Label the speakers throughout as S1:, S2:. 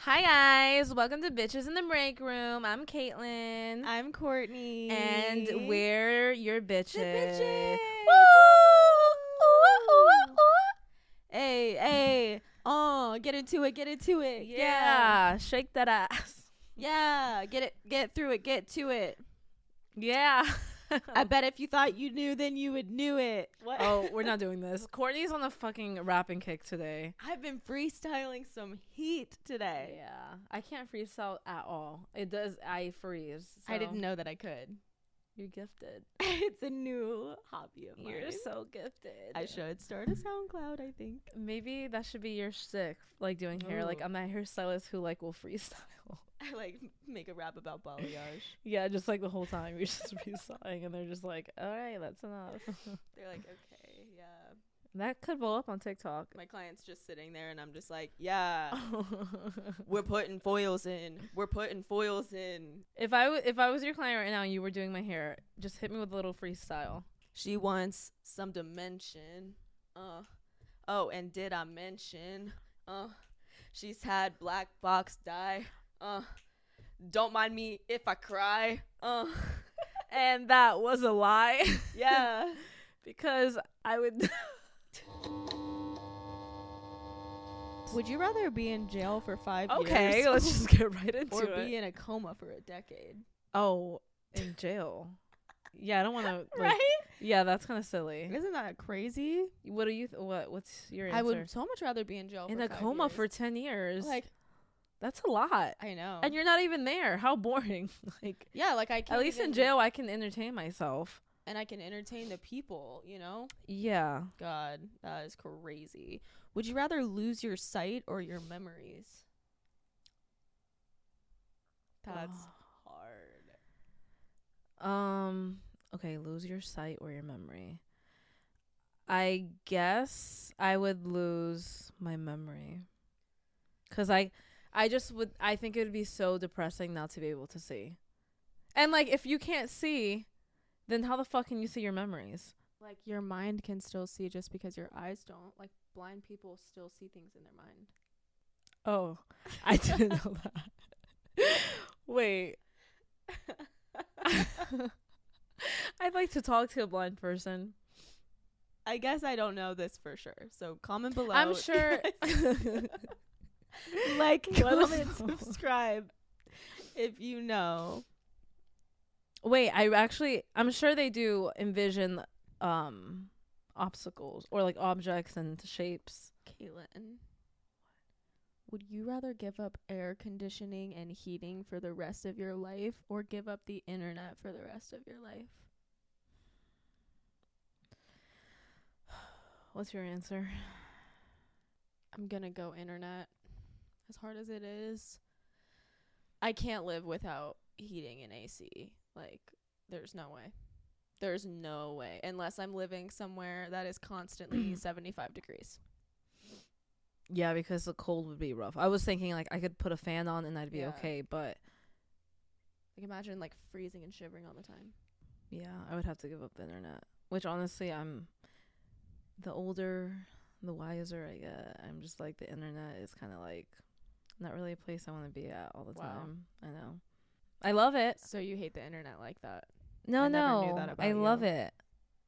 S1: Hi guys, welcome to Bitches in the Breakroom. I'm Caitlyn.
S2: I'm Courtney.
S1: And we're your bitches.
S2: The bitches.
S1: Woo!
S2: Hey. Oh, get into it.
S1: Yeah, shake that ass.
S2: Yeah, get through it, get to it.
S1: Yeah.
S2: I bet if you thought you knew, then you would knew it. What?
S1: Oh, we're not doing this. Courtney's on a fucking rapping kick today.
S2: I've been freestyling some heat today.
S1: Yeah, I can't freestyle at all. I freeze. So.
S2: I didn't know that I could.
S1: You're gifted.
S2: It's a new hobby of mine.
S1: You're so gifted.
S2: I should start a SoundCloud, I think.
S1: Maybe that should be your stick, like doing hair. Like, I'm that hairstylist who like will freestyle.
S2: I like make a rap about balayage.
S1: Yeah, just like the whole time you're just freestyling, and they're just like, "All right, that's enough."
S2: They're like, "Okay, yeah."
S1: That could blow up on TikTok.
S2: My client's just sitting there, and I'm just like, "Yeah, we're putting foils in.
S1: If I was your client right now and you were doing my hair, just hit me with a little freestyle.
S2: She wants some dimension. Oh, and did I mention? She's had black box dye. Don't mind me if I cry.
S1: And that was a lie.
S2: Yeah.
S1: Because I would.
S2: Would you rather be in jail for 5 years?
S1: Okay, let's just get right into
S2: or
S1: it.
S2: Or be in a coma for a decade?
S1: Oh, in jail. Yeah, I don't want to. Like,
S2: right?
S1: Yeah, that's kind of silly.
S2: Isn't that crazy?
S1: What do you? What's your answer?
S2: I would so much rather be in jail
S1: in
S2: for
S1: a
S2: 5
S1: coma
S2: years.
S1: for 10 years.
S2: Like,
S1: that's a lot.
S2: I know.
S1: And you're not even there. How boring. Like,
S2: yeah, like I can't.
S1: At least in jail, I can entertain myself.
S2: And I can entertain the people, you know?
S1: Yeah.
S2: God, that is crazy. Would you rather lose your sight or your memories? That's
S1: hard. Okay, lose your sight or your memory. I guess I would lose my memory. 'Cause I think it would be so depressing not to be able to see. And like, if you can't see, then how the fuck can you see your memories?
S2: Like, your mind can still see just because your eyes don't. Like, blind people still see things in their mind.
S1: Oh, I didn't know that. Wait. I'd like to talk to a blind person.
S2: I guess I don't know this for sure. So comment below.
S1: I'm sure.
S2: Like, comment, subscribe if you know.
S1: Wait, I'm sure they do envision obstacles or like objects and shapes.
S2: Caitlyn, would you rather give up air conditioning and heating for the rest of your life or give up the internet for the rest of your life?
S1: What's your answer?
S2: I'm gonna go internet. As hard as it is, I can't live without heating and AC. Like, there's no way. There's no way. Unless I'm living somewhere that is constantly 75 degrees.
S1: Yeah, because the cold would be rough. I was thinking, like, I could put a fan on and I'd be okay, but...
S2: Like, imagine, like, freezing and shivering all the time.
S1: Yeah, I would have to give up the internet. Which, honestly, the older, the wiser I get. I'm just, like, the internet is kind of, like, not really a place I want to be at all the time. I know. I love it.
S2: So you hate the internet like that?
S1: No. I
S2: you.
S1: love it.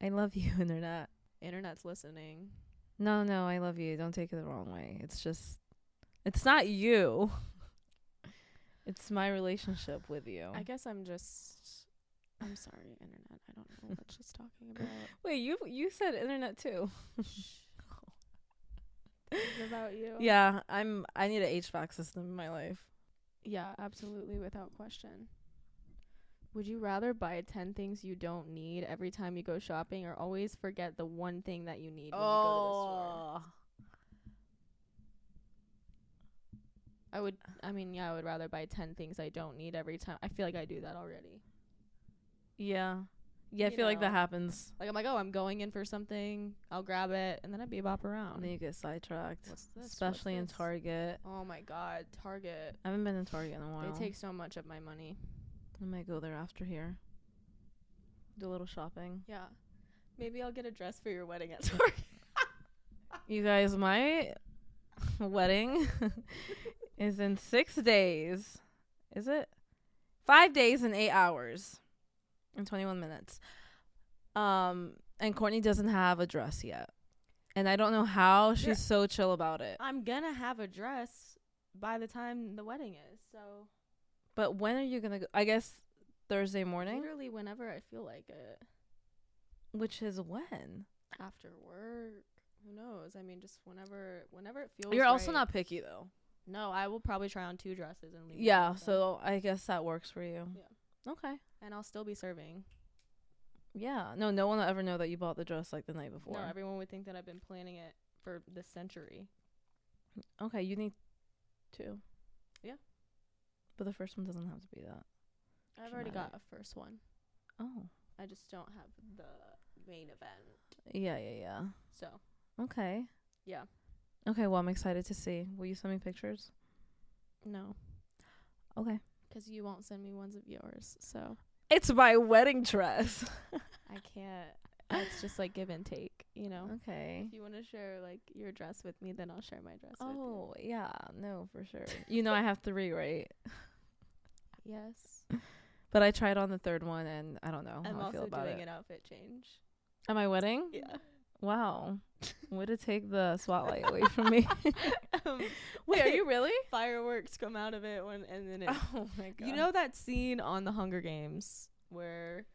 S1: I love you, internet.
S2: Internet's listening.
S1: No, I love you. Don't take it the wrong way. It's just, it's not you. It's my relationship with you.
S2: I guess I'm sorry, internet. I don't know what she's talking about.
S1: Wait, you said internet too.
S2: It's about you.
S1: Yeah, I need an HVAC system in my life.
S2: Yeah, absolutely, without question. Would you rather buy 10 things you don't need every time you go shopping or always forget the one thing that you need when you go to the store? I would rather buy 10 things I don't need every time. I feel like I do that already.
S1: Yeah. Yeah, I feel like that happens.
S2: Like, I'm like, oh, I'm going in for something. I'll grab it, and then I bebop around.
S1: And then you get sidetracked.
S2: What's this?
S1: Especially in Target.
S2: Oh, my God. Target.
S1: I haven't been in Target in a while.
S2: They take so much of my money.
S1: I might go there after here. Do a little shopping.
S2: Yeah. Maybe I'll get a dress for your wedding at Target.
S1: You guys, my wedding is in 6 days. Is it? 5 days and 8 hours and 21 minutes. And Courtney doesn't have a dress yet. And I don't know how she's so chill about it.
S2: I'm gonna have a dress by the time the wedding is, so.
S1: But when are you gonna go? I guess Thursday morning?
S2: Literally whenever I feel like it.
S1: Which is when?
S2: After work. Who knows? I mean, just whenever it feels
S1: You're also
S2: right.
S1: not picky, though.
S2: No, I will probably try on 2 dresses and leave.
S1: Yeah, so I guess that works for you.
S2: Yeah.
S1: Okay.
S2: And I'll still be serving.
S1: Yeah. No one will ever know that you bought the dress like the night before.
S2: No, everyone would think that I've been planning it for this century.
S1: Okay, you need 2.
S2: Yeah.
S1: But the first one doesn't have to be that.
S2: I've already got a first one.
S1: Oh.
S2: I just don't have the main event.
S1: Yeah.
S2: So.
S1: Okay.
S2: Yeah.
S1: Okay, well, I'm excited to see. Will you send me pictures?
S2: No.
S1: Okay.
S2: Because you won't send me ones of yours, so.
S1: It's my wedding dress.
S2: I can't. It's just like give and take, you know?
S1: Okay.
S2: If you want to share, like, your dress with me, then I'll share my dress with you.
S1: Oh, yeah. No, for sure. You know I have 3, right?
S2: Yes.
S1: But I tried on the 3rd one, and I don't know
S2: I'm
S1: how I feel about
S2: also doing
S1: it.
S2: an outfit change.
S1: At my wedding?
S2: Yeah.
S1: Wow. Way to take the spotlight away from me. Wait, are you really?
S2: Fireworks come out of it and then it.
S1: Oh my god.
S2: You know that scene on the Hunger Games where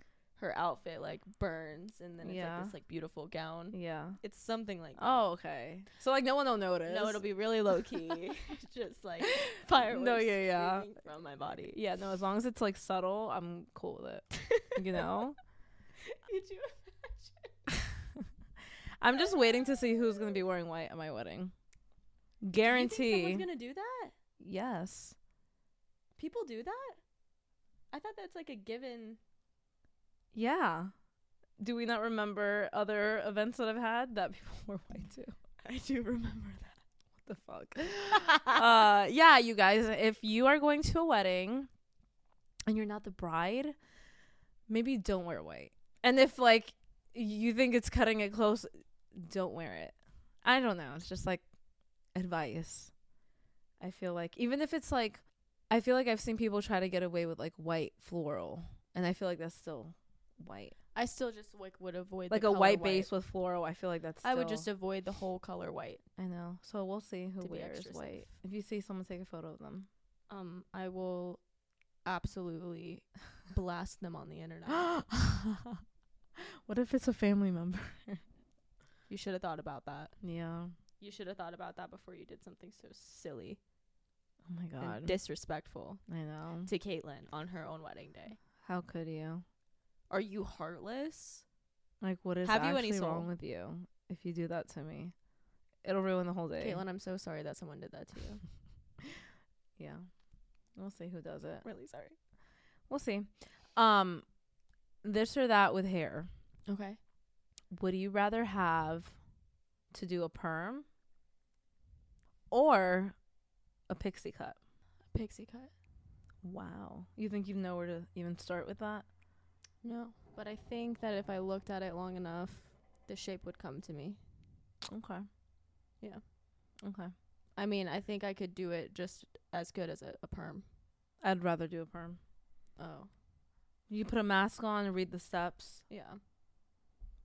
S2: her outfit like burns and then it's like this like beautiful gown?
S1: Yeah.
S2: It's something like that.
S1: Oh, okay. So like no one will notice.
S2: No, it'll be really low key. Just like fireworks streaming from my body.
S1: Yeah, no, as long as it's like subtle, I'm cool with it. You know?
S2: Could you
S1: I'm just waiting to see who's gonna be wearing white at my wedding.
S2: Do you
S1: Guarantee.
S2: think someone's gonna do that?
S1: Yes.
S2: People do that? I thought that's like a given.
S1: Yeah. Do we not remember other events that I've had that people were white too?
S2: I do remember that.
S1: What the fuck? Yeah, you guys, if you are going to a wedding and you're not the bride, maybe don't wear white. And if like you think it's cutting it close, don't wear it. I don't know. It's just like advice. I feel like even if it's like, I feel like I've seen people try to get away with like white floral, and I feel like that's still white.
S2: I still just like would avoid
S1: Like
S2: the
S1: a
S2: color
S1: white base with floral. I feel like that's still,
S2: I would just avoid the whole color white.
S1: I know. So we'll see who
S2: To be
S1: wears
S2: extra
S1: white.
S2: safe.
S1: If you see someone, take a photo of them.
S2: I will absolutely blast them on the internet.
S1: What if it's a family member?
S2: You should have thought about that.
S1: Yeah.
S2: You should have thought about that before you did something so silly
S1: Oh my god.
S2: and disrespectful
S1: I know.
S2: to Caitlyn on her own wedding day.
S1: How could you?
S2: Are you heartless?
S1: Like, what is
S2: Have you
S1: actually
S2: any soul?
S1: wrong with you if you do that to me? It'll ruin the whole day.
S2: Caitlyn, I'm so sorry that someone did that to you.
S1: Yeah. We'll see who does it.
S2: Really sorry.
S1: We'll see. This or that with hair.
S2: Okay.
S1: Would you rather have to do a perm or a pixie cut?
S2: Pixie cut.
S1: Wow. You think you know where to even start with that?
S2: No. But I think that if I looked at it long enough, the shape would come to me.
S1: Okay.
S2: Yeah.
S1: Okay.
S2: I mean, I think I could do it just as good as a perm.
S1: I'd rather do a perm.
S2: Oh.
S1: You put a mask on and read the steps.
S2: Yeah.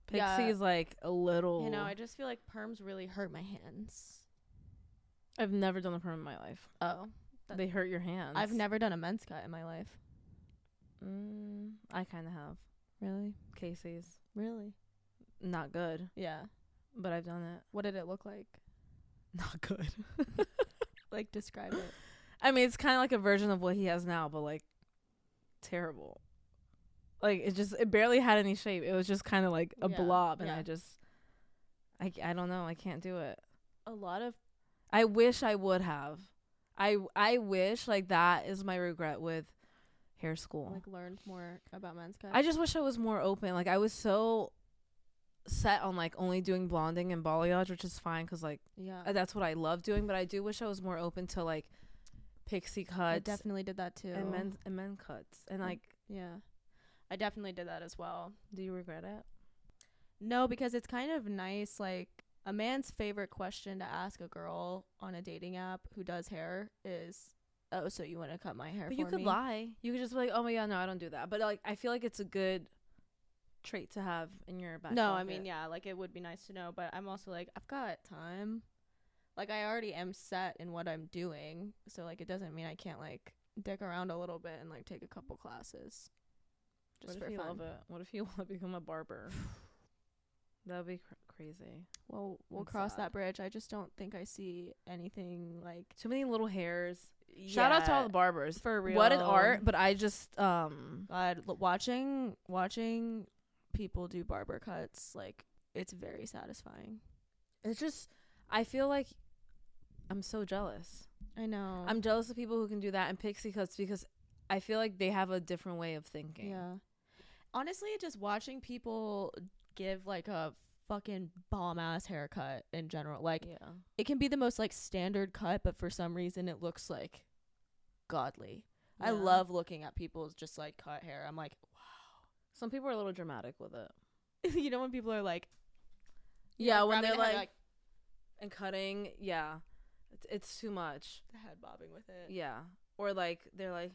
S1: Pixie is like a little.
S2: You know, I just feel like perms really hurt my hands.
S1: I've never done a perm in my life.
S2: Oh.
S1: They hurt your hands.
S2: I've never done a men's cut in my life.
S1: I kind of have.
S2: Really?
S1: Casey's.
S2: Really?
S1: Not good,
S2: Yeah.
S1: but I've done it.
S2: What did it look like?
S1: Not good.
S2: Like, describe it.
S1: I mean, it's kind of like a version of what he has now, but like terrible. Like it barely had any shape. It was just kind of like a blob, and
S2: yeah.
S1: I don't know. I can't do it.
S2: A lot of
S1: I wish I would have. I wish, like, that is my regret with hair school.
S2: like learned more about men's cuts.
S1: I just wish I was more open. Like, I was so set on like only doing blonding and balayage, which is fine because like that's what I love doing. But I do wish I was more open to like pixie cuts.
S2: I definitely did that too.
S1: And men cuts and like
S2: I definitely did that as well.
S1: Do you regret it?
S2: No, because it's kind of nice. Like A man's favorite question to ask a girl on a dating app who does hair is, "Oh, so you want to cut my hair
S1: But
S2: for
S1: you could
S2: me?"
S1: lie. You could just be like, oh my god, no, I don't do that. But like, I feel like it's a good trait to have in your back
S2: No, I
S1: pocket.
S2: mean, yeah, like it would be nice to know, but I'm also like, I've got time. Like I already am set in what I'm doing, so like it doesn't mean I can't like dick around a little bit and like take a couple classes. Just
S1: What
S2: for
S1: if you
S2: fun.
S1: love it? What if you want to become a barber? That would be crazy.
S2: Well, we'll
S1: It's
S2: cross
S1: sad.
S2: that bridge. I just don't think I see anything like.
S1: Too many little hairs. Shout out to all the barbers.
S2: For real.
S1: What an art, but I just
S2: God, watching people do barber cuts, like it's very satisfying.
S1: it's just, I feel like I'm so jealous.
S2: I know.
S1: I'm jealous of people who can do that and pixie cuts because I feel like they have a different way of thinking.
S2: Yeah. Honestly, just watching people give like a fucking bomb ass haircut in general, like
S1: Yeah.
S2: it can be the most like standard cut, but for some reason it looks like godly. I
S1: Yeah.
S2: love looking at people's just like cut hair. I'm like,
S1: Some people are a little dramatic with it.
S2: you know, when people are like,
S1: Yeah, when
S2: grabbing
S1: they're
S2: the head,
S1: like and cutting, yeah. It's too much.
S2: the head bobbing with it,
S1: Yeah. Or like they're like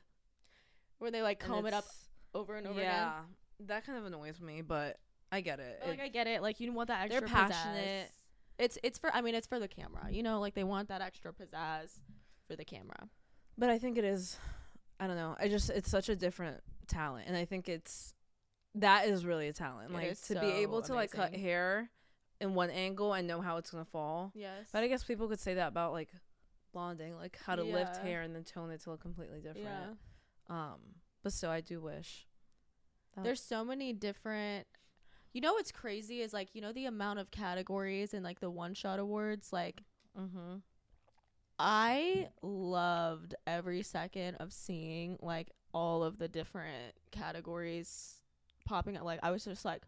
S2: where they like
S1: and
S2: comb it up
S1: it's-
S2: over and over
S1: yeah.
S2: again.
S1: That kind of annoys me, but I get it.
S2: But, like I get it. Like you want that
S1: They're
S2: extra
S1: passionate.
S2: pizzazz. It's for, I mean, it's for the camera. You know, like they want that extra pizzazz for the camera.
S1: But I think it is, I don't know. It's such a different talent. And I think that is really a talent.
S2: It
S1: Like
S2: is
S1: to be able
S2: so
S1: to like cut
S2: amazing.
S1: hair in one angle and know how it's going to fall.
S2: Yes.
S1: But I guess people could say that about like blonding, like how to lift
S2: Yeah.
S1: hair and then tone it to look completely different.
S2: Yeah.
S1: But still, I do wish.
S2: There's so many different. You know what's crazy is like, you know, the amount of categories in like the one shot awards. Like
S1: Mm-hmm.
S2: I loved every second of seeing like all of the different categories popping up. Like I was just like,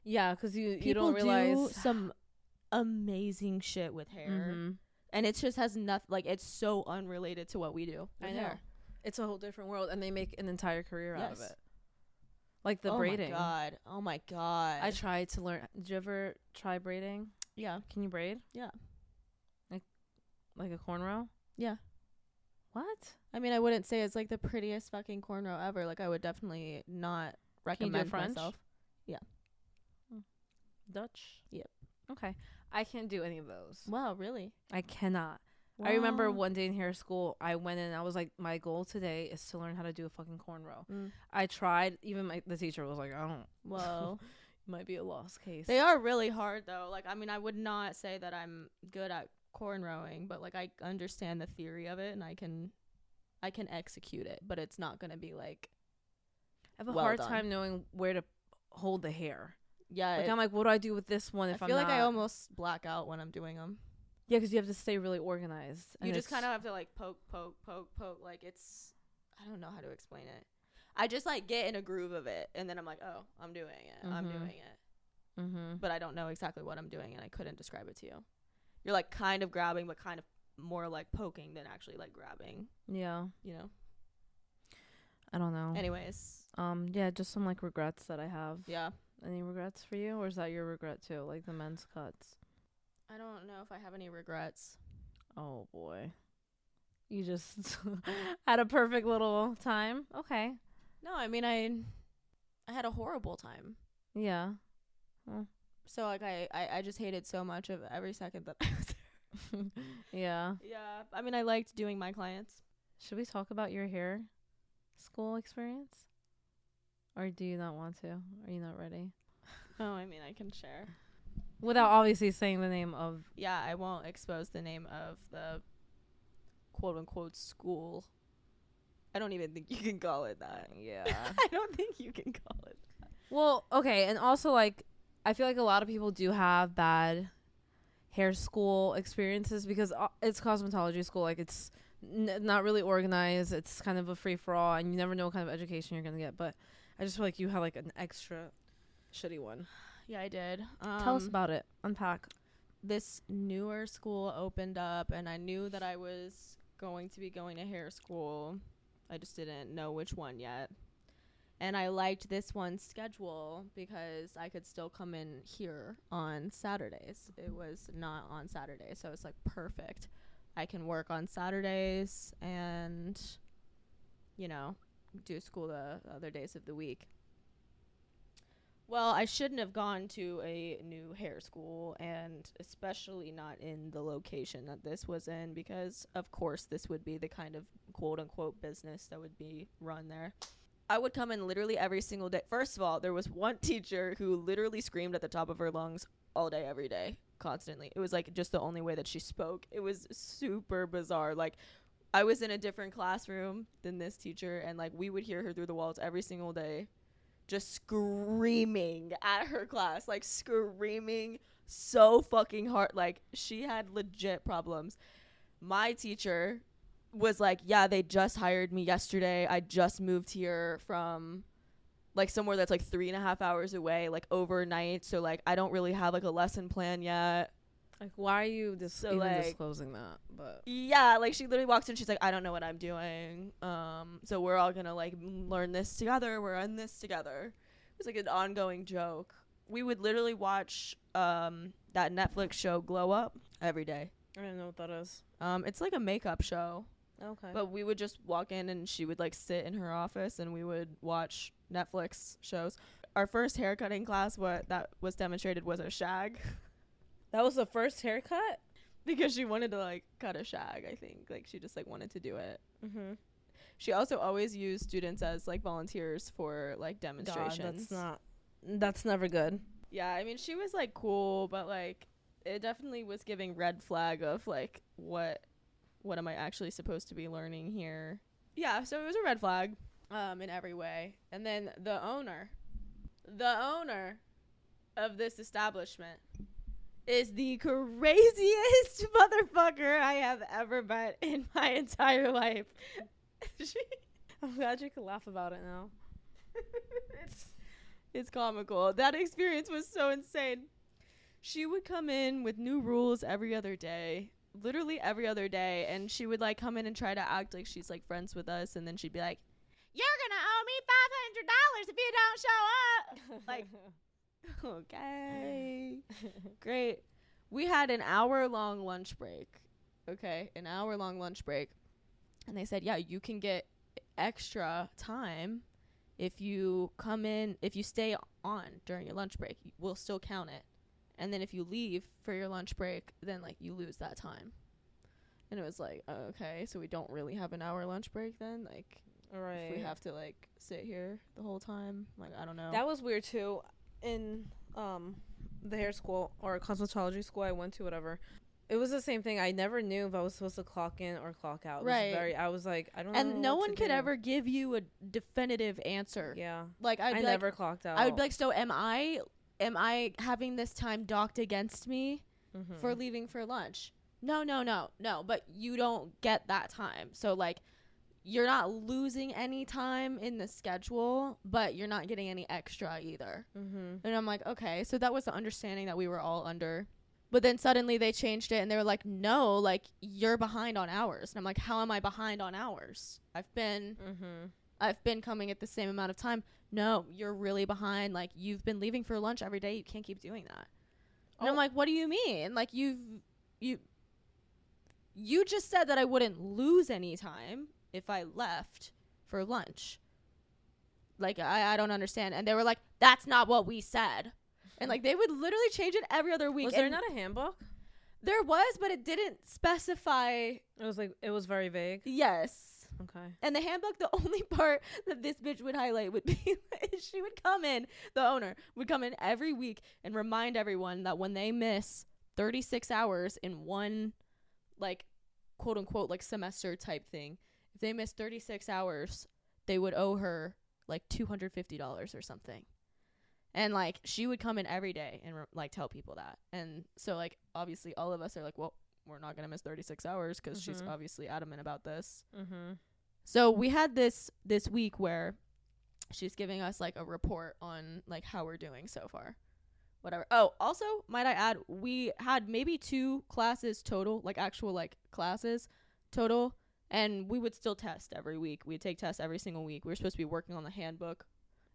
S1: Yeah, because you
S2: people
S1: don't realize
S2: do some amazing shit with hair.
S1: Mhm.
S2: And it just has nothing, like it's so unrelated to what we do with
S1: I know.
S2: hair.
S1: It's a whole different world, and they make an entire career out of
S2: Yes.
S1: it. Like the
S2: Oh
S1: braiding.
S2: my god. Oh my god.
S1: I tried to learn. Did you ever try braiding?
S2: Yeah.
S1: Can you braid?
S2: Yeah.
S1: Like a cornrow?
S2: Yeah.
S1: What?
S2: I mean, I wouldn't say it's like the prettiest fucking cornrow ever. Like I would definitely not
S1: Can you do
S2: recommend
S1: French?
S2: myself.
S1: Dutch?
S2: Yep.
S1: Okay. I can't do any of those.
S2: Wow, really?
S1: I cannot. I remember
S2: Wow.
S1: one day in hair school, I went in and I was like, my goal today is to learn how to do a fucking cornrow.
S2: Mm.
S1: I tried. Even the teacher was like, I don't.
S2: Whoa.
S1: Might be a lost case.
S2: They are really hard though. Like I mean, I would not say that I'm good at cornrowing, but like I understand the theory of it and I can execute it, but it's not going to be like
S1: I have a
S2: well
S1: hard
S2: done.
S1: time knowing where to hold the hair.
S2: yeah,
S1: Like I'm like, what do I do with this one if
S2: I
S1: I'm
S2: feel like
S1: not?
S2: I almost black out when I'm doing them.
S1: Yeah, because you have to stay really organized.
S2: You just kind of have to like poke. Like it's, I don't know how to explain it. I just like get in a groove of it, and then I'm like, oh, I'm doing it. I'm
S1: Mhm.
S2: doing it.
S1: Mm-hmm.
S2: But I don't know exactly what I'm doing, and I couldn't describe it to you. You're like kind of grabbing, but kind of more like poking than actually like grabbing.
S1: Yeah,
S2: You know.
S1: I don't know.
S2: Anyways,
S1: Yeah, just some like regrets that I have.
S2: yeah.
S1: Any regrets for you, or is that your regret too? Like the men's cuts.
S2: I don't know if I have any regrets.
S1: Oh boy, you just had a perfect little time. Okay.
S2: No, I mean I had a horrible time.
S1: Yeah.
S2: So like I just hated so much of every second that I was there.
S1: Yeah.
S2: Yeah. I mean I liked doing my clients.
S1: Should we talk about your hair school experience? Or do you not want to? Are you not ready?
S2: Oh, I mean I can share.
S1: Without obviously saying the name of.
S2: Yeah, I won't expose the name of the quote unquote school. I don't even think you can call it that.
S1: Yeah.
S2: I don't think you can call it that.
S1: Well, okay, and also like I feel like a lot of people do have bad hair school experiences because it's cosmetology school. Like it's not really organized. It's kind of a free for all, and you never know what kind of education you're gonna get. But I just feel like you had like an extra shitty one.
S2: Yeah, I did.
S1: Tell us about it. Unpack.
S2: This newer school opened up, and I knew that I was going to be going to hair school. I just didn't know which one yet. And I liked this one's schedule because I could still come in here on Saturdays. It was not on Saturdays, so it's like perfect. I can work on Saturdays and, you know, do school the other days of the week. Well, I shouldn't have gone to a new hair school, and especially not in the location that this was in, because, of course, this would be the kind of quote-unquote business that would be run there. I would come in literally every single day. First of all, there was one teacher who literally screamed at the top of her lungs all day, every day, constantly. It was like just the only way that she spoke. It was super bizarre. Like, I was in a different classroom than this teacher, and like we would hear her through the walls every single day, just screaming at her class, like screaming so fucking hard. Like, she had legit problems. My teacher was like, yeah, they just hired me yesterday. I just moved here from like somewhere that's like 3.5 hours away, like overnight. So like I don't really have like a lesson plan yet.
S1: Like, why are you disclosing that? But
S2: yeah, like she literally walks in, she's like, I don't know what I'm doing. So we're all gonna like learn this together. We're in this together. It was like an ongoing joke. We would literally watch that Netflix show Glow Up every day.
S1: I don't know what that is.
S2: It's like a makeup show.
S1: Okay.
S2: But we would just walk in and she would like sit in her office and we would watch Netflix shows. Our first haircutting class, what that was demonstrated was a shag.
S1: That was the first haircut?
S2: Because she wanted to like cut a shag, I think. Like she just like wanted to do it.
S1: Mm-hmm.
S2: She also always used students as like volunteers for like demonstrations.
S1: God, that's never good.
S2: Yeah, I mean she was like cool, but like it definitely was giving red flag of like what am I actually supposed to be learning here? Yeah, so it was a red flag in every way. And then the owner of this establishment is the craziest motherfucker I have ever met in my entire life.
S1: I'm glad you could laugh about it now.
S2: It's comical. That experience was so insane. She would come in with new rules every other day. Literally every other day, and she would like come in and try to act like she's like friends with us, and then she'd be like, you're gonna owe me $500 if you don't show up. Like, okay, great. We had an hour-long lunch break. Okay, an hour-long lunch break, and they said, yeah, you can get extra time if you come in, if you stay on during your lunch break. We'll still count it. And then if you leave for your lunch break, then, like, you lose that time. And it was like, okay, so we don't really have an hour lunch break then? Like,
S1: right.
S2: If we have to, like, sit here the whole time? Like, I don't know.
S1: That was weird, too. In the hair school or cosmetology school I went to, whatever, it was the same thing. I never knew if I was supposed to clock in or clock out.
S2: Right.
S1: I was like, I don't know.
S2: And no one could ever give you a definitive answer.
S1: Yeah.
S2: Like, I
S1: never clocked out.
S2: I would be like, so am I having this time docked against me for leaving for lunch? No. But you don't get that time. So, like, you're not losing any time in the schedule, but you're not getting any extra either. And I'm like, okay. So that was the understanding that we were all under. But then suddenly they changed it, and they were like, no, like, you're behind on hours. And I'm like, how am I behind on hours? I've been coming at the same amount of time. No, you're really behind. Like, you've been leaving for lunch every day. You can't keep doing that. And I'm like, what do you mean? Like, you just said that I wouldn't lose any time if I left for lunch. Like, I don't understand. And they were like, that's not what we said. And, like, they would literally change it every other week.
S1: Was there not a handbook?
S2: There was, but it didn't specify.
S1: It was very vague.
S2: Yes.
S1: Okay.
S2: And the handbook, the only part that this bitch would highlight would be she would come in, the owner would come in every week and remind everyone that when they miss 36 hours in one, like, quote unquote, like, semester type thing, if they miss 36 hours, they would owe her like $250 or something. And, like, she would come in every day and like tell people that. And so, like, obviously all of us are like, well, we're not gonna miss 36 hours because she's obviously adamant about this. So we had this week where she's giving us, like, a report on, like, how we're doing so far. Whatever. Oh, also, might I add, we had maybe 2 classes total, like, actual, like, classes total. And we would still test every week. We'd take tests every single week. We were supposed to be working on the handbook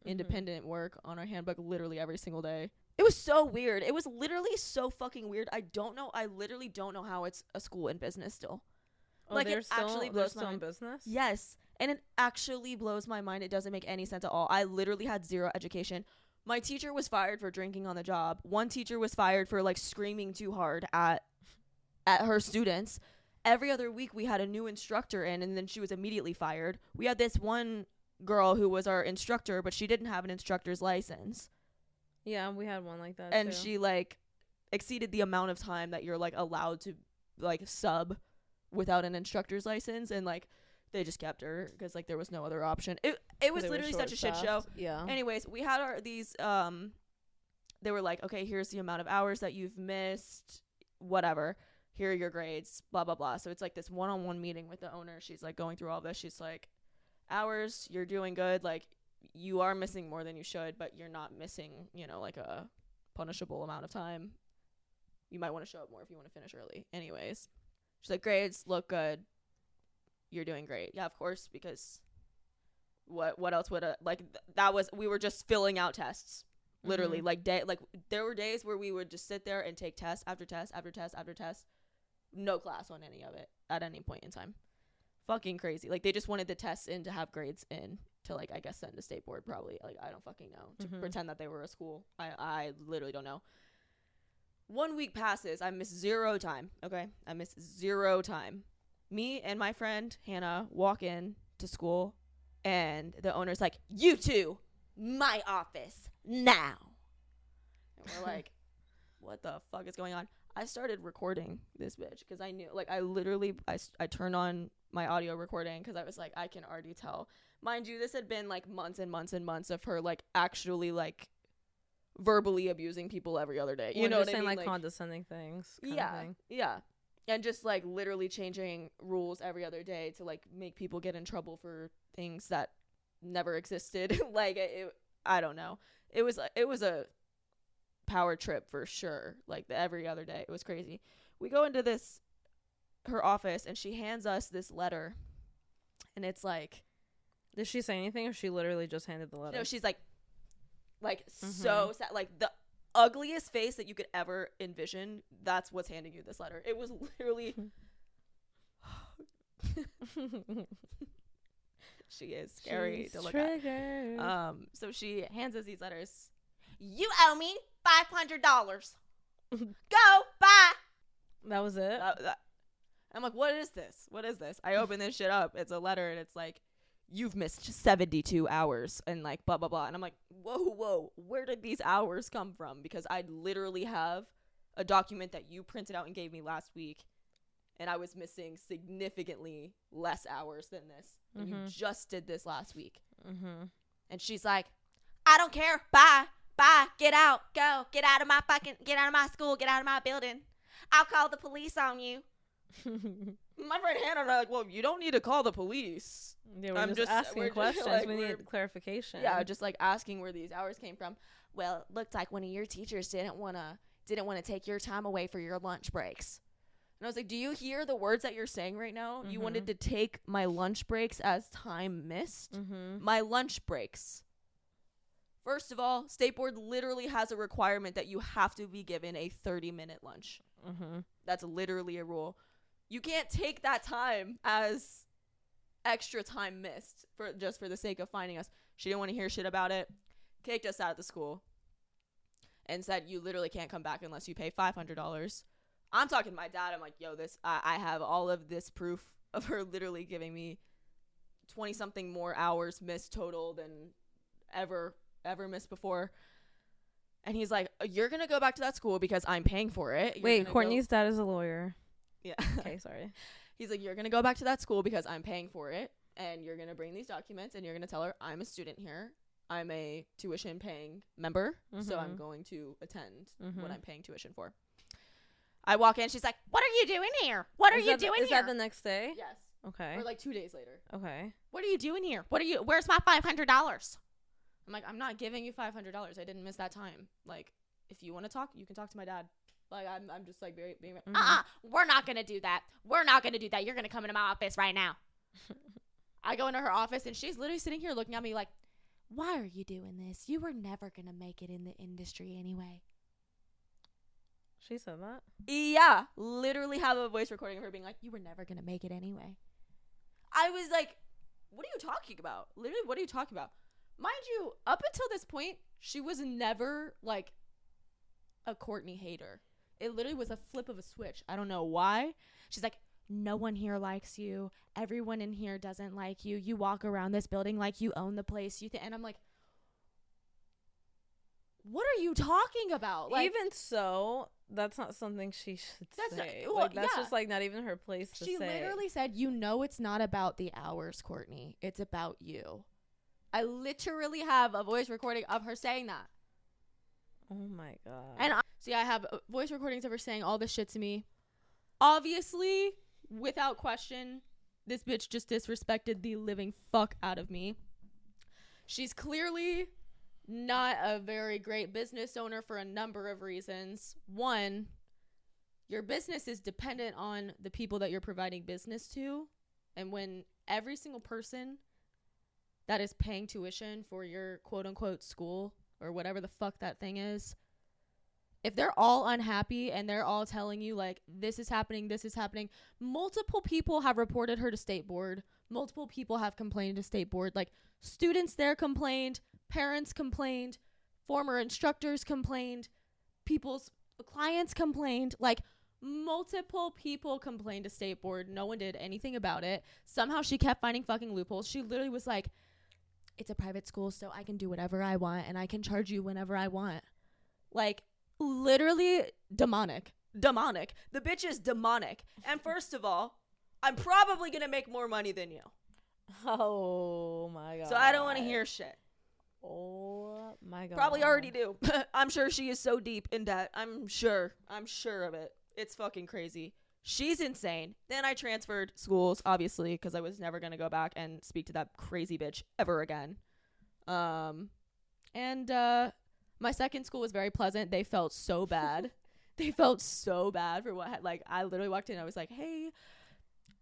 S2: independent work on our handbook literally every single day. It was so weird. It was literally so fucking weird. I literally don't know how it's a school in business still.
S1: Oh, like, it actually blows my mind. Business?
S2: Yes. And it actually blows my mind. It doesn't make any sense at all. I literally had zero education. My teacher was fired for drinking on the job. One teacher was fired for like screaming too hard at her students. Every other week we had a new instructor in, and then she was immediately fired. We had this one girl who was our instructor, but she didn't have an instructor's license.
S1: Yeah, we had one like that
S2: and
S1: too.
S2: She like exceeded the amount of time that you're like allowed to like sub without an instructor's license, and like they just kept her because like there was no other option. It was literally such a shit show.
S1: Yeah.
S2: Anyways, we had these they were like, okay, here's the amount of hours that you've missed, whatever, here are your grades, blah blah blah. So it's like this one-on-one meeting with the owner. She's like going through all this. She's like, hours, you're doing good, like you are missing more than you should, but you're not missing, you know, like a punishable amount of time. You might want to show up more if you want to finish early. Anyways, she's like, grades look good, you're doing great. Yeah, of course, because what else would we were just filling out tests literally. There were days where we would just sit there and take test after test after test after test, no class on any of it at any point in time. Fucking crazy. Like, they just wanted the tests in to have grades in to, like, I guess send to state board, probably. Like, I don't fucking know, to pretend that they were a school. I literally don't know. 1 week passes. I miss zero time. Okay, I miss zero time. Me and my friend Hannah walk in to school, and the owner's like, you two, my office now. And we're like, what the fuck is going on? I started recording this bitch because I knew, like, I turned on my audio recording because I was like, I can already tell. Mind you, this had been like months and months and months of her like actually like verbally abusing people every other day. You know what I mean?
S1: Like condescending things.
S2: Yeah. And just like literally changing rules every other day to like make people get in trouble for things that never existed. Like I don't know. It was a power trip for sure. Like every other day, it was crazy. We go into her office, and she hands us this letter, and it's like,
S1: did she say anything, or she literally just handed the letter?
S2: No, she's like so sad, like the ugliest face that you could ever envision. That's what's handing you this letter. It was literally she is scary. She's to look triggered. At. So she hands us these letters. You owe me $500. Go, bye.
S1: That was it.
S2: I'm like, what is this? I open this shit up. It's a letter, and it's like, you've missed 72 hours and like blah blah blah. And I'm like, whoa, where did these hours come from? Because I literally have a document that you printed out and gave me last week, and I was missing significantly less hours than this. And you just did this last week. And she's like, I don't care. Bye, get out, go, get out of my school, get out of my building. I'll call the police on you. My friend Hannah and I are like, well, you don't need to call the police.
S1: Yeah, we're just asking questions. Like, we need clarification.
S2: Yeah, just like asking where these hours came from. Well, it looked like one of your teachers didn't want to take your time away for your lunch breaks. And I was like, do you hear the words that you're saying right now? You wanted to take my lunch breaks as time missed? My lunch breaks. First of all, State Board literally has a requirement that you have to be given a 30-minute lunch. That's literally a rule. You can't take that time as extra time missed for the sake of finding us. She didn't want to hear shit about it. Kicked us out of the school and said, you literally can't come back unless you pay $500. I'm talking to my dad. I'm like, yo, I have all of this proof of her literally giving me 20-something more hours missed total than ever missed before. And he's like, you're going to go back to that school because I'm paying for it.
S1: Wait, Courtney's dad is a lawyer.
S2: Yeah.
S1: Okay, sorry.
S2: He's like, you're going to go back to that school because I'm paying for it. And you're going to bring these documents, and you're going to tell her I'm a student here. I'm a tuition paying member. So I'm going to attend what I'm paying tuition for. I walk in. She's like, what are you doing here?
S1: Is that the next day?
S2: Yes.
S1: Okay.
S2: Or like 2 days later.
S1: Okay.
S2: What are you doing here? Where's my $500? I'm like, I'm not giving you $500. I didn't miss that time. Like, if you want to talk, you can talk to my dad. Like, I'm just like being we're not going to do that. You're going to come into my office right now. I go into her office, and she's literally sitting here looking at me like, why are you doing this? You were never going to make it in the industry anyway.
S1: She said that?
S2: Yeah. Literally have a voice recording of her being like, you were never going to make it anyway. I was like, what are you talking about? Literally, what are you talking about? Mind you, up until this point, she was never, like, a Courtney hater. It literally was a flip of a switch. I don't know why. She's like, no one here likes you. Everyone in here doesn't like you. You walk around this building like you own the place. And I'm like, what are you talking about? Like,
S1: even so, that's not something she should say. That's just like not even her place to say.
S2: She literally said, you know, it's not about the hours, Courtney. It's about you. I literally have a voice recording of her saying that.
S1: Oh my God.
S2: And I have voice recordings of her saying all this shit to me. Obviously, without question, this bitch just disrespected the living fuck out of me. She's clearly not a very great business owner for a number of reasons. One, your business is dependent on the people that you're providing business to. And when every single person that is paying tuition for your quote unquote school or whatever the fuck that thing is, if they're all unhappy and they're all telling you like this is happening, multiple people have reported her to state board. Multiple people have complained to state board. Like students there complained, parents complained, former instructors complained, people's clients complained. Like multiple people complained to state board. No one did anything about it. Somehow she kept finding fucking loopholes. She literally was like, it's a private school, so I can do whatever I want and I can charge you whenever I want. Like, literally demonic. The bitch is demonic. And first of all, I'm probably going to make more money than you.
S1: Oh, my God.
S2: So I don't want to hear shit.
S1: Oh, my God.
S2: Probably already do. I'm sure she is so deep in debt. I'm sure of it. It's fucking crazy. She's insane. Then I transferred schools, obviously, because I was never going to go back and speak to that crazy bitch ever again. My second school was very pleasant. They felt so bad. For what, like, I literally walked in. I was like, hey,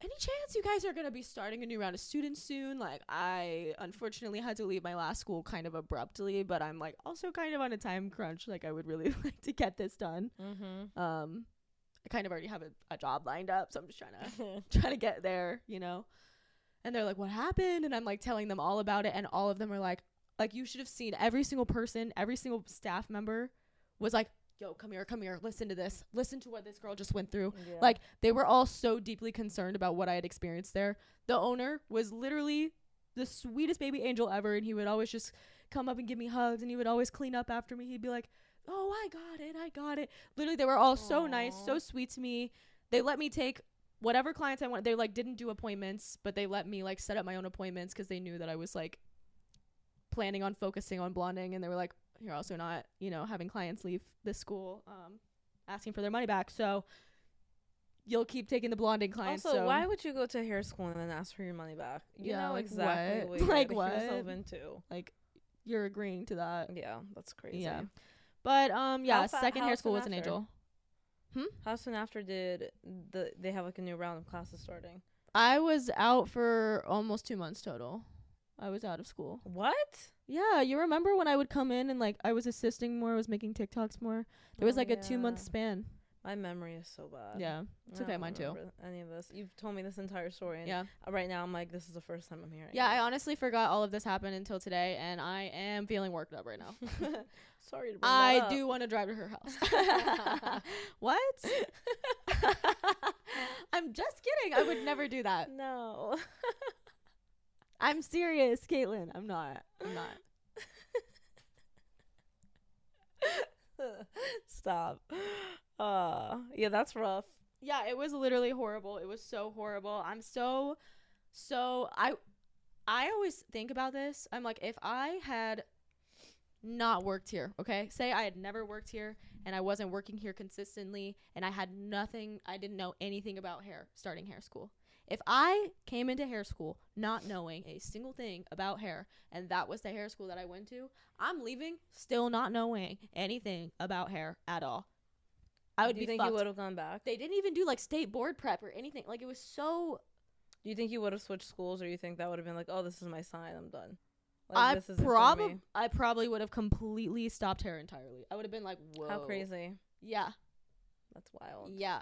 S2: any chance you guys are going to be starting a new round of students soon? Like, I unfortunately had to leave my last school kind of abruptly, but I'm like also kind of on a time crunch. Like, I would really like to get this done. Mm-hmm. I kind of already have a job lined up, so I'm just trying to get there, you know. And they're like, what happened? And I'm like telling them all about it, and all of them are like you should have seen every single person, every single staff member was like, yo, come here, listen to this. Listen to what this girl just went through. Yeah. Like, they were all so deeply concerned about what I had experienced there. The owner was literally the sweetest baby angel ever, and he would always just come up and give me hugs, and he would always clean up after me. He'd be like, oh, I got it. Literally, they were all so nice, so sweet to me. They let me take whatever clients I wanted. They, like, didn't do appointments, but they let me, like, set up my own appointments because they knew that I was, like, planning on focusing on blonding. And they were like, you're also not, you know, having clients leave this school asking for their money back. So you'll keep taking the blonding clients.
S1: Also, why would you go to hair school and then ask for your money back? You know like exactly what you're like what yourself into.
S2: Like, you're agreeing to that.
S1: Yeah, that's crazy.
S2: Yeah. But second hair school was an angel.
S1: How soon after did they have like a new round of classes starting?
S2: I was out for almost 2 months total. I was out of school.
S1: What?
S2: Yeah, you remember when I would come in and like I was assisting more, I was making TikToks more. There was like a 2 month span.
S1: My memory is so bad.
S2: Yeah, it's okay, mine too.
S1: Any of this? You've told me this entire story. And
S2: yeah.
S1: Right now, I'm like, this is the first time I'm hearing.
S2: Yeah, I honestly forgot all of this happened until today, and I am feeling worked up right now.
S1: Sorry to bring that up.
S2: I do want to drive to her house. What? I'm just kidding. I would never do that.
S1: No.
S2: I'm serious, Caitlyn. I'm not.
S1: Stop. Yeah, that's rough.
S2: Yeah, it was literally horrible. It was so horrible. I'm so I always think about this. I'm like, if I had not worked here, okay? Say I had never worked here and I wasn't working here consistently and I had nothing, I didn't know anything about hair, starting hair school. If I came into hair school not knowing a single thing about hair, and that was the hair school that I went to, I'm leaving still not knowing anything about hair at all. I would be fucked.
S1: Do you think you would have gone back?
S2: They didn't even do like state board prep or anything. Like, it was so...
S1: Do you think you would have switched schools, or you think that would have been like, oh, this is my sign, I'm done? Like, this isn't for me.
S2: I probably would have completely stopped hair entirely. I would have been like, whoa.
S1: How crazy.
S2: Yeah.
S1: That's wild.
S2: Yeah.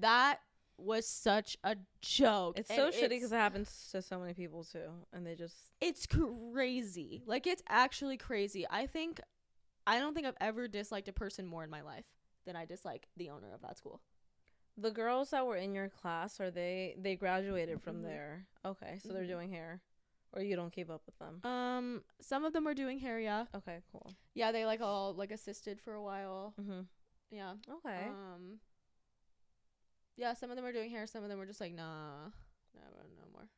S2: That was such a joke.
S1: It's so shitty because it happens to so many people too. And they just...
S2: It's crazy. Like, it's actually crazy. I don't think I've ever disliked a person more in my life than I dislike the owner of that school.
S1: The girls that were in your class, are they graduated from there? Okay, so they're doing hair. Or you don't keep up with them?
S2: Some of them are doing hair, yeah.
S1: Okay, cool.
S2: Yeah, they like all like assisted for a while. Yeah.
S1: Okay.
S2: Yeah, some of them are doing hair, some of them were just like, nah, no more.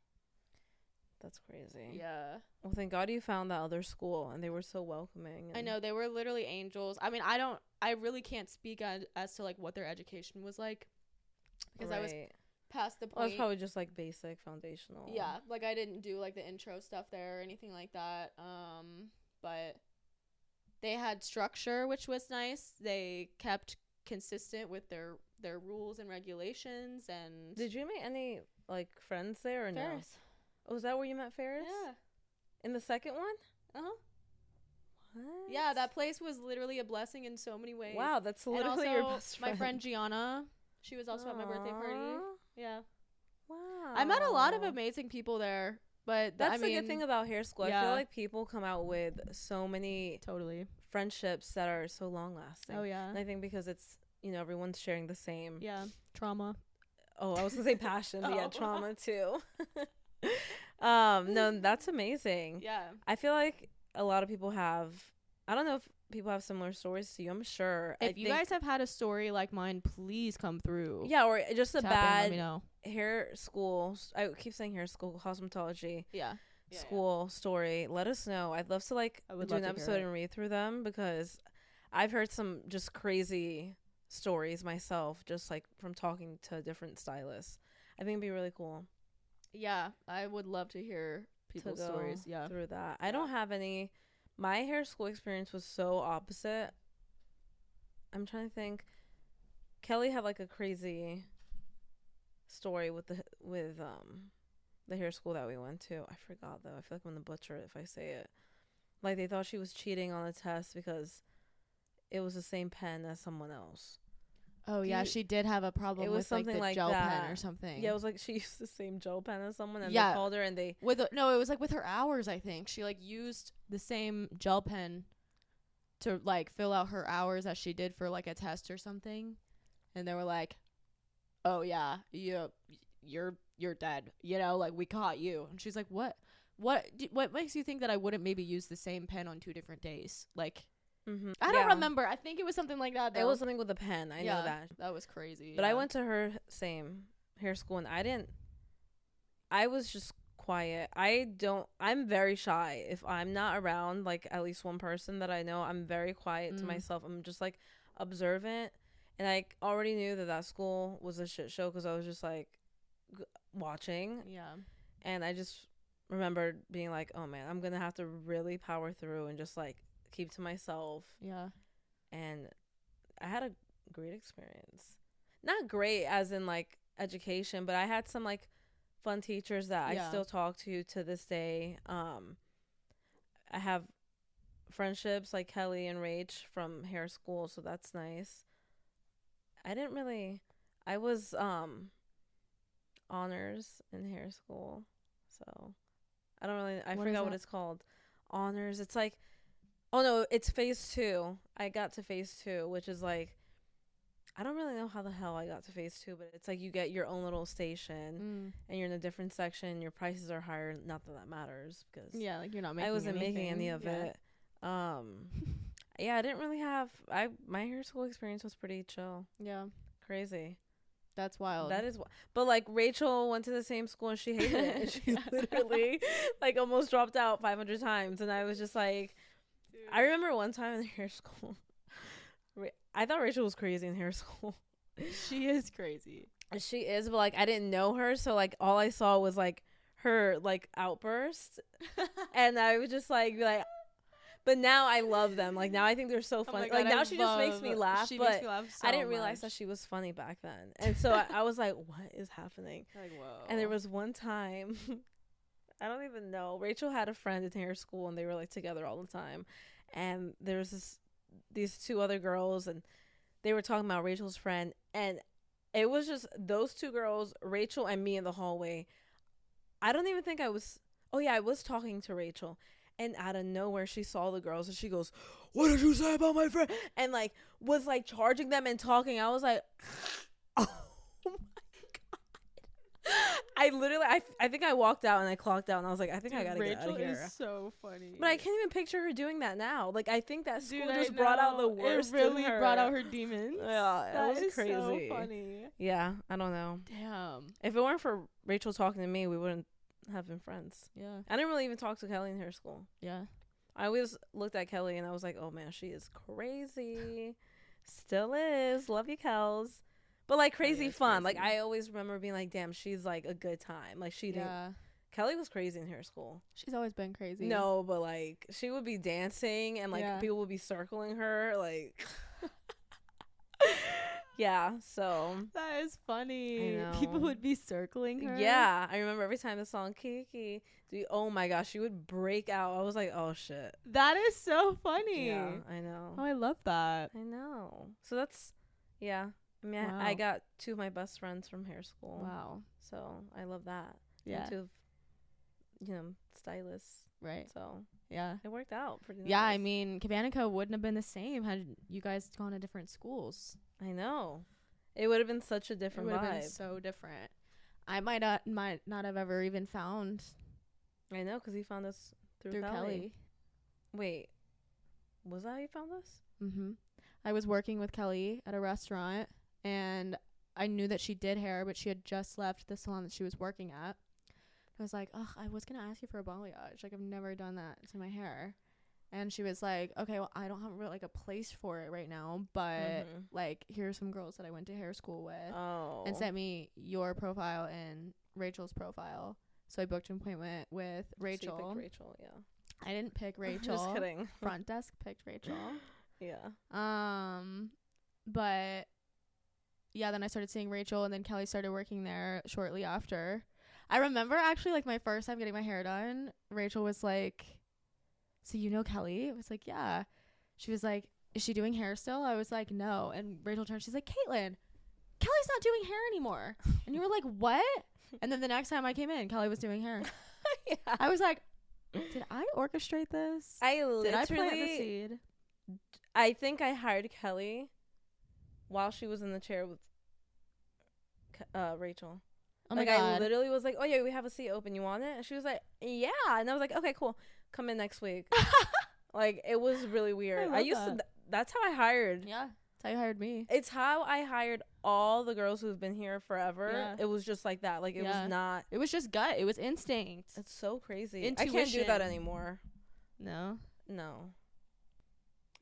S1: That's crazy.
S2: Yeah.
S1: Well, thank God you found that other school, and they were so welcoming.
S2: I know, they were literally angels. I mean, I really can't speak as to like what their education was like, because I was past the point.
S1: Well, it's probably just like basic foundational.
S2: Yeah, like I didn't do like the intro stuff there or anything like that. But they had structure, which was nice. They kept consistent with their rules and regulations. And
S1: did you make any like friends there or
S2: Ferris.
S1: no? Oh, was that where you met Ferris?
S2: Yeah.
S1: In the second one?
S2: Uh-huh.
S1: What?
S2: Yeah, that place was literally a blessing in so many ways.
S1: Wow, that's literally
S2: and also,
S1: your best friend.
S2: my friend Gianna, she was also at my birthday party. Yeah.
S1: Wow.
S2: I met a lot of amazing people there, but
S1: that's the good thing about hair school.
S2: Yeah.
S1: I feel like people come out with so many friendships that are so long lasting.
S2: Oh yeah.
S1: And I think because it's, everyone's sharing the same.
S2: Yeah. Trauma.
S1: Oh, I was gonna say passion, but yeah, trauma too. No, that's amazing.
S2: Yeah.
S1: I feel like a lot of people have, I don't know if people have similar stories to you. I'm sure.
S2: If you guys have had a story like mine, please come through.
S1: Yeah, or just a bad
S2: let me know.
S1: Hair school. I keep saying hair school, cosmetology.
S2: Yeah.
S1: School story. Let us know. I'd love to do an episode and read through them, because I've heard some just crazy stories myself, just like from talking to different stylists. I think it'd be really cool.
S2: Yeah, I would love to hear people's stories. Yeah,
S1: through that. I don't have any. My hair school experience was so opposite. I'm trying to think. Kelly had like a crazy story with the hair school that we went to. I forgot though. I feel like I'm gonna butcher it if I say it. Like, they thought she was cheating on the test because it was the same pen as someone else.
S2: Oh yeah, she did have a problem with something like the gel pen or something.
S1: Yeah, it was like she used the same gel pen as someone, and they called her and they
S2: it was like with her hours. I think she like used the same gel pen to like fill out her hours as she did for like a test or something, and they were like, "Oh yeah, you're dead." Like, we caught you. And she's like, "What makes you think that I wouldn't maybe use the same pen on 2 different days?" Like. I don't remember. I think it was something like that, though.
S1: It was something with a pen. I know that.
S2: That was crazy.
S1: But I went to her same hair school, and I was just quiet. I'm very shy. If I'm not around, like, at least one person that I know, I'm very quiet to myself. I'm just, like, observant. And I already knew that school was a shit show because I was just, like, watching.
S2: Yeah.
S1: And I just remembered being like, oh, man, I'm going to have to really power through and just, like, keep to myself.
S2: Yeah.
S1: And I had a great experience. Not great as in like education, but I had some like fun teachers that I still talk to this day. I have friendships like Kelly and Rach from hair school, so that's nice. I was honors in hair school, so I forgot what it's called. Honors. It's like, oh no, it's phase 2. I got to phase 2, which is like, I don't really know how the hell I got to phase 2, but it's like you get your own little station and you're in a different section. Your prices are higher. Not that matters, because
S2: like you're not making.
S1: I wasn't making any of it. I didn't really have. My hair school experience was pretty chill. Yeah, crazy.
S2: That's wild.
S1: That is, but like Rachel went to the same school and she hated it. And she literally like almost dropped out 500 times, and I was just like. I remember one time in hair school, I thought Rachel was crazy in hair school.
S2: She is crazy.
S1: She is, but like I didn't know her, so like all I saw was like her like outburst, and I was just like, but now I love them. Like now I think they're so funny.
S2: God,
S1: like now she just makes me laugh.
S2: She
S1: but
S2: makes me laugh so
S1: I didn't realize
S2: much.
S1: that she was funny back then, and so I was like, what is happening?
S2: Like, whoa.
S1: And there was one time. I don't even know. Rachel had a friend in her school, and they were like together all the time. And there was these two other girls, and they were talking about Rachel's friend, and it was just those two girls, Rachel and me in the hallway. I don't even think I was. Oh yeah, I was talking to Rachel, and out of nowhere she saw the girls, and she goes, "What did you say about my friend?" And like was like charging them and talking. I was like, oh my god! I literally, I think I walked out and I clocked out, and I was like, I think I gotta get out of here.
S2: Rachel is so funny.
S1: But I can't even picture her doing that now. Like I think that school
S2: Dude,
S1: just brought out the worst.
S2: It really
S1: in her.
S2: brought out her demons.
S1: Yeah,
S2: that
S1: was
S2: is
S1: crazy.
S2: so funny.
S1: Yeah, I don't know.
S2: Damn.
S1: If it weren't for Rachel talking to me, we wouldn't have been friends.
S2: Yeah.
S1: I didn't really even talk to Kelly in her school.
S2: Yeah.
S1: I always looked at Kelly and I was like, oh man, she is crazy. Still is. Love you, Kels. But like crazy fun. Crazy. Like I always remember being like, damn, she's like a good time. Like she didn't. Kelly was crazy in her school.
S2: She's always been crazy.
S1: No, but like she would be dancing and like people would be circling her. Like. Yeah, so
S2: that is funny. People would be circling her.
S1: Yeah, I remember every time the song Kiki, oh my gosh, she would break out. I was like, oh shit.
S2: That is so funny.
S1: Yeah, I know.
S2: Oh, I love that.
S1: I know. So that's, yeah. I mean, wow. I got two of my best friends from hair school.
S2: Wow.
S1: So I love that.
S2: Yeah.
S1: And two of, stylists.
S2: Right.
S1: So
S2: yeah,
S1: it worked out pretty nice.
S2: Yeah, I mean, Cabana Co wouldn't have been the same had you guys gone to different schools.
S1: I know. It would have been such a different vibe. It would have been
S2: so different. I might not have ever even found.
S1: I know, because he found us through Kelly. Wait, was that how you found us?
S2: Mm-hmm. I was working with Kelly at a restaurant, and I knew that she did hair, but she had just left the salon that she was working at. I was like, I was going to ask you for a balayage. Like, I've never done that to my hair. And she was like, okay, well, I don't have really, like, a place for it right now, but, like, here are some girls that I went to hair school with.
S1: Oh.
S2: And sent me your profile and Rachel's profile. So I booked an appointment with Rachel.
S1: So you picked Rachel, yeah.
S2: I didn't pick Rachel.
S1: Just kidding.
S2: Front desk picked Rachel.
S1: Yeah.
S2: But, yeah, then I started seeing Rachel, and then Kelly started working there shortly after. I remember, actually, like, my first time getting my hair done, Rachel was like, so you know Kelly? I was like, yeah. She was like, is she doing hair still? I was like, no. And Rachel turned, she's like, Caitlyn, Kelly's not doing hair anymore. And you were like, what? And then the next time I came in, Kelly was doing hair.
S1: Yeah.
S2: I was like, did I orchestrate this? Did I plant the seed?
S1: I think I hired Kelly while she was in the chair with Rachel.
S2: Oh my
S1: God. I literally was like, oh yeah, we have a seat open. You want it? And she was like, yeah. And I was like, okay, cool. Come in next week. Like, it was really weird. I used to, that's how I hired.
S2: Yeah. That's how you hired me.
S1: It's how I hired all the girls who've been here forever. Yeah. It was just like that. Like, it was not.
S2: It was just gut. It was instinct.
S1: It's so crazy.
S2: Intuition.
S1: I can't do that anymore.
S2: No,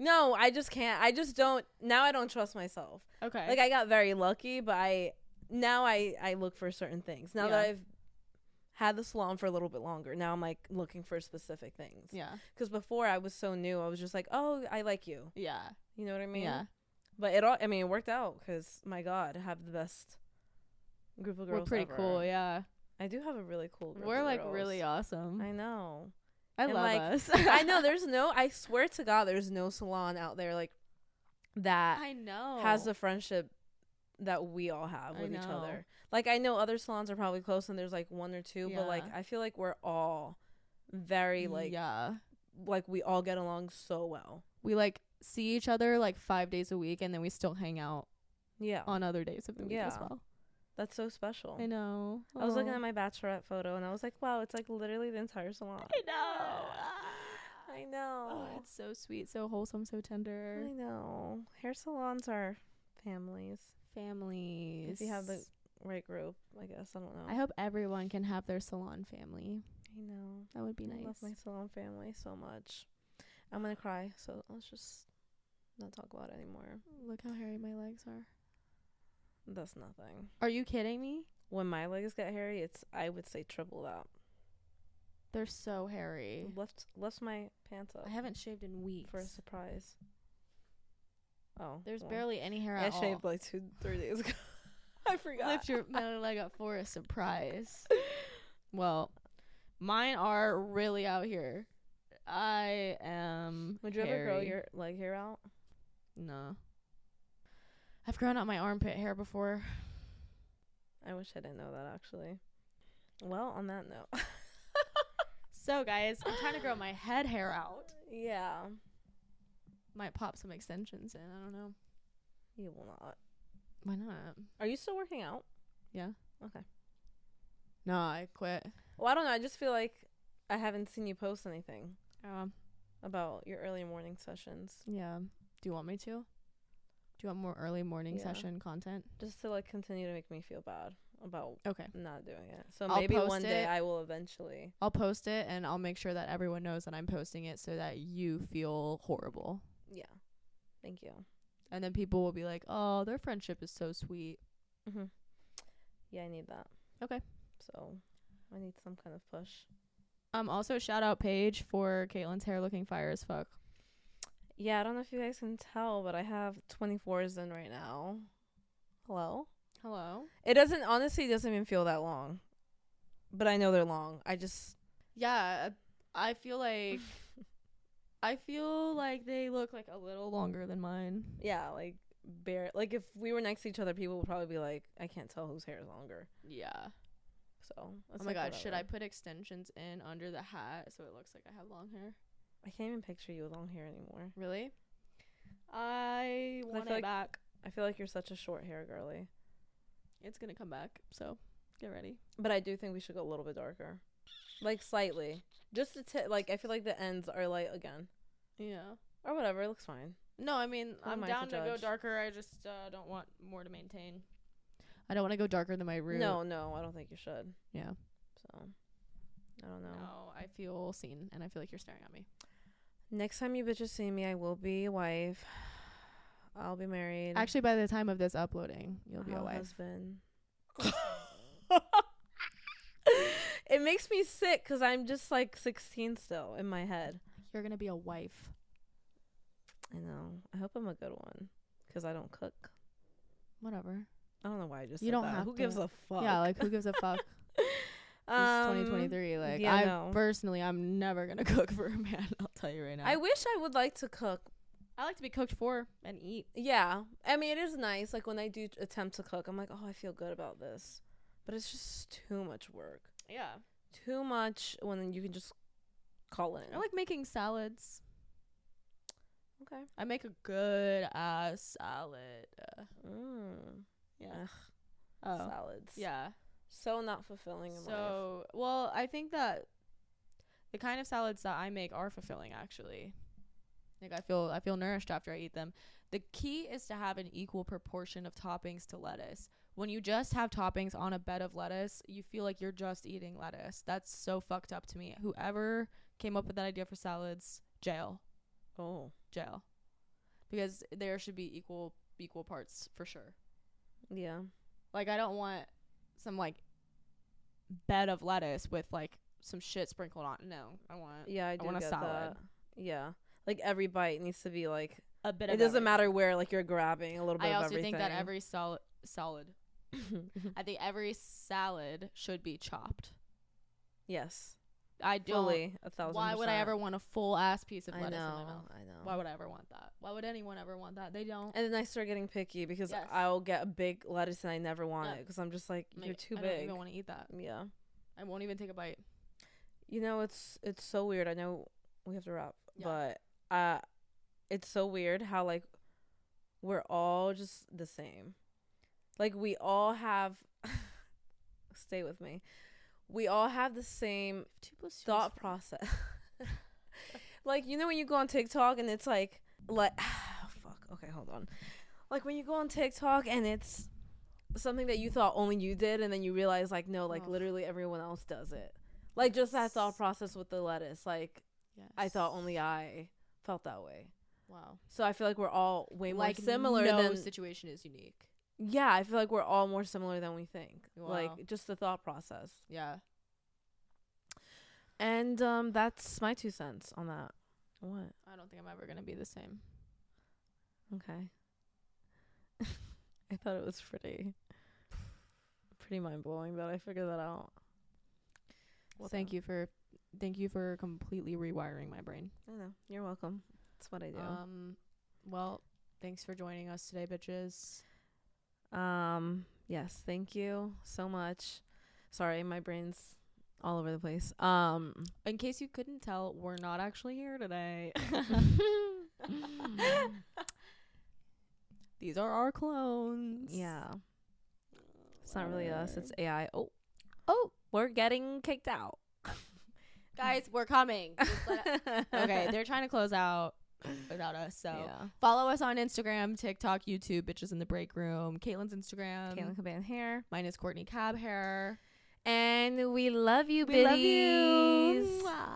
S1: I just can't. I just don't. Now I don't trust myself.
S2: Okay.
S1: Like, I got very lucky, but I look for certain things. Now that I've had the salon for a little bit longer, now I'm like looking for specific things.
S2: Yeah.
S1: Because before I was so new, I was just like, oh, I like you.
S2: Yeah.
S1: You know what I mean?
S2: Yeah.
S1: But it worked out because, my God, I have the best group of girls.
S2: We're pretty cool, yeah.
S1: I do have a really cool group
S2: We're
S1: of
S2: like
S1: girls.
S2: Really awesome.
S1: I know.
S2: I love us.
S1: I know I swear to God, there's no salon out there like that.
S2: I know.
S1: Has the friendship that we all have with each other. Like, I know other salons are probably close and there's like one or two, but like I feel like we're all very like like we all get along so well.
S2: We like see each other like 5 days a week, and then we still hang out on other days of the week as well.
S1: That's so special.
S2: I know.
S1: I was looking at my bachelorette photo and I was like, wow, it's like literally the entire salon.
S2: I know.
S1: I know.
S2: Oh, it's so sweet, so wholesome, so tender.
S1: I know. Hair salons are families.
S2: If
S1: you have the right group, I guess. I don't know.
S2: I hope everyone can have their salon family.
S1: I know.
S2: That would be nice.
S1: I love my salon family so much. I'm going to cry, so let's just not talk about it anymore.
S2: Look how hairy my legs are.
S1: That's nothing.
S2: Are you kidding me?
S1: When my legs get hairy, it's, I would say, triple that.
S2: They're so hairy.
S1: Lift my pants up.
S2: I haven't shaved in weeks.
S1: For a surprise. Oh.
S2: There's barely any hair at all.
S1: I shaved like 2-3 days ago. I forgot.
S2: Lift your middle leg up for a surprise. Well, Mine are really out here. I am
S1: Would you ever grow your leg hair out?
S2: No. I've grown out my armpit hair before.
S1: I wish I didn't know that, actually. Well, on that note.
S2: So, guys, I'm trying to grow my head hair out.
S1: Yeah.
S2: Might pop some extensions in. I don't know.
S1: You will not.
S2: Why not?
S1: Are you still working out?
S2: Yeah.
S1: Okay.
S2: No, I quit.
S1: Well, I don't know. I just feel like I haven't seen you post anything
S2: Um.
S1: about your early morning sessions.
S2: Yeah. Do you want me to? Do you want more early morning
S1: Yeah.
S2: session content?
S1: Just to, like, continue to make me feel bad about
S2: Okay.
S1: not doing it. So
S2: I'll
S1: maybe
S2: post
S1: one day
S2: it.
S1: I will eventually.
S2: I'll post it, and I'll make sure that everyone knows that I'm posting it so that you feel horrible.
S1: Yeah. Thank you.
S2: And then people will be like, oh, their friendship is so sweet.
S1: Mm-hmm. Yeah, I need that.
S2: Okay.
S1: So I need some kind of push.
S2: Also, shout out Paige for Caitlyn's hair looking fire as fuck.
S1: Yeah, I don't know if you guys can tell, but I have 24s in right now. Hello?
S2: Hello?
S1: It honestly doesn't even feel that long. But I know they're long.
S2: Yeah, I feel like they look like a little longer than mine.
S1: Yeah, like, like, if we were next to each other, people would probably be like, I can't tell whose hair is longer.
S2: Yeah.
S1: So,
S2: Oh my god, should I put extensions in under the hat so it looks like I have long hair?
S1: I can't even picture you with long hair anymore.
S2: Really? I want it back.
S1: I feel like you're such a short hair girly.
S2: It's gonna come back, so get ready.
S1: But I do think we should go a little bit darker. Like, slightly. Just the like, I feel like the ends are light again.
S2: Yeah.
S1: Or whatever, it looks fine.
S2: No, I mean, I'm down to go
S1: judge.
S2: darker. I just don't want more to maintain. I don't want to go darker than my root.
S1: No, I don't think you should.
S2: Yeah.
S1: So, I don't know.
S2: No, I feel seen, and I feel like you're staring at me.
S1: Next time you bitches see me, I will be a wife. I'll be married.
S2: Actually, by the time of this uploading, you'll be a wife.
S1: Husband. It makes me sick because I'm just like 16 still in my head.
S2: You're going to be a wife.
S1: I know. I hope I'm a good one because I don't cook.
S2: Whatever.
S1: I don't know why I just
S2: you
S1: said
S2: don't
S1: that.
S2: have
S1: Who
S2: to.
S1: gives a fuck?
S2: Yeah, like, who gives a fuck? It's 2023. Like,
S1: yeah,
S2: personally, I'm never going to cook for a man. I'll tell you right now.
S1: I wish I would like to cook.
S2: I like to be cooked for and eat.
S1: Yeah. I mean, it is nice. Like, when I do attempt to cook, I'm like, oh, I feel good about this. But it's just too much work.
S2: Yeah.
S1: Too much when you can just call in.
S2: I like making salads.
S1: Okay.
S2: I make a good ass salad. Yeah.
S1: Salads.
S2: Yeah.
S1: So not fulfilling in life.
S2: So, well, I think that the kind of salads that I make are fulfilling, actually. Like, I feel nourished after I eat them. The key is to have an equal proportion of toppings to lettuce. When you just have toppings on a bed of lettuce, you feel like you're just eating lettuce. That's so fucked up to me. Whoever came up with that idea for salads, jail.
S1: Oh.
S2: Jail. Because there should be equal parts for sure.
S1: Yeah.
S2: Like, I don't want some, like, bed of lettuce with, like, some shit sprinkled on. No, I want a salad.
S1: That. Yeah. Like, every bite needs to be, like,
S2: a bit of
S1: it doesn't matter where, like, you're grabbing a little bit of everything.
S2: I also think that every salad I think every salad should be chopped.
S1: Yes.
S2: I don't.
S1: Fully, 1,000%.
S2: Why would I ever want a full ass piece of lettuce in my mouth?
S1: I know.
S2: Why would I ever want that? Why would anyone ever want that? They don't.
S1: And then I start getting picky because
S2: Yes.
S1: I'll get a big lettuce and I never want it because I'm just like, you're too big.
S2: I don't even want to eat that.
S1: Yeah.
S2: I won't even take a bite.
S1: You know, it's so weird. I know we have to wrap,
S2: Yeah.
S1: but it's so weird how, like, we're all just the same. Like, we all have stay with me. We all have the same thought process. Like, you know when you go on TikTok and it's like fuck. Okay, hold on. Like, when you go on TikTok and it's something that you thought only you did and then you realize, like, no, like, literally everyone else does it. Like, just that thought process with the lettuce. Like, yes. I thought only I felt that way.
S2: Wow.
S1: So I feel like we're all way more
S2: like,
S1: similar
S2: no situation is unique.
S1: Yeah, I feel like we're all more similar than we think.
S2: Wow.
S1: Like, just the thought process.
S2: Yeah.
S1: And that's my 2 cents on that. What?
S2: I don't think I'm ever going to be the same.
S1: Okay. I thought it was pretty mind-blowing that I figured that out.
S2: Well, thank you for completely rewiring my brain.
S1: I know. You're welcome. That's what I do.
S2: Well, thanks for joining us today, bitches.
S1: Yes, thank you so much. Sorry, my brain's all over the place.
S2: In case you couldn't tell, we're not actually here today. These are our clones.
S1: Yeah. It's not really us, it's AI. Oh, we're getting kicked out.
S2: Guys, we're coming. Okay, they're trying to close out without us. So follow us on Instagram, TikTok, YouTube, Bitches in the Break Room. Caitlyn's Instagram.
S1: Caitlyn Caban Hair.
S2: Mine is Courtney Cab Hair.
S1: And we love you,
S2: We love
S1: biddies.
S2: you.